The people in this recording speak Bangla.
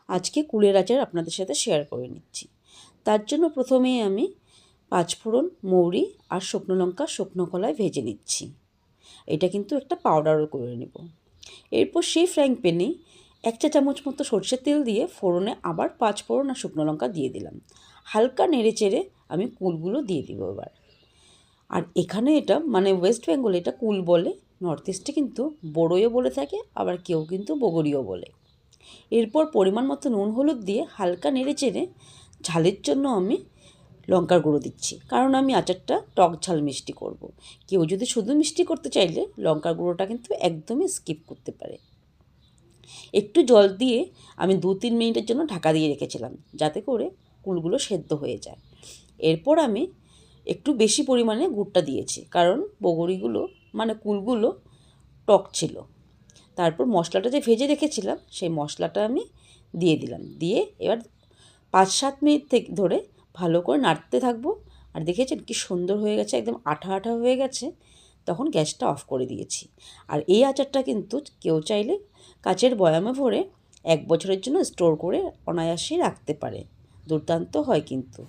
আজকে কুলের আচার আপনাদের সাথে শেয়ার করে নিচ্ছি। তার জন্য প্রথমেই আমি পাঁচফোড়ন, মৌরি আর শুকনো লঙ্কা শুকনো কলায় ভেজে নিচ্ছি। এটা কিন্তু একটা পাউডারও করে নেব। এরপর সেই ফ্রাইং প্যানে 1 চা চামচ মতো সরষের তেল দিয়ে ফোড়নে আবার পাঁচফোড়ন আর শুকনো লঙ্কা দিয়ে দিলাম। হালকা নেড়ে চেড়ে আমি কুলগুলো দিয়ে দিব এবার। আর এখানে এটা মানে ওয়েস্ট বেঙ্গলে এটা কুল বলে, নর্থ ইস্টে কিন্তু বড়ইও বলে থাকে, আবার কেউ কিন্তু বগরিও বলে। এরপর পরিমাণ মতো নুন হলুদ দিয়ে হালকা নেড়ে চেড়ে ঝালের জন্য আমি লঙ্কার গুঁড়ো দিচ্ছি, কারণ আমি আচারটা টক ঝাল মিষ্টি করব। কেউ যদি শুধু মিষ্টি করতে চাইলে লঙ্কার গুঁড়োটা কিন্তু একদমই স্কিপ করতে পারে। একটু জল দিয়ে আমি 2-3 মিনিটের জন্য ঢাকা দিয়ে রেখেছিলাম, যাতে করে কুলগুলো সেদ্ধ হয়ে যায়। এরপর আমি একটু বেশি পরিমাণে গুড়টা দিয়েছি, কারণ বগরিগুলো মানে কুলগুলো টক ছিল। তারপর মশলাটা যে ভেজে রেখেছিলাম সেই মশলাটা আমি দিয়ে দিলাম, দিয়ে এবার 5-7 মিনিট থেকে ধরে ভালো করে নাড়তে থাকবো। আর দেখেছেন কি সুন্দর হয়ে গেছে, একদম আঠা আঠা হয়ে গেছে। তখন গ্যাসটা অফ করে দিয়েছি। আর এই আচারটা কিন্তু কেউ চাইলে কাচের বয়ামে ভরে 1 বছরের জন্য স্টোর করে অনায়াসেই রাখতে পারে। দুর্দান্ত হয় কিন্তু।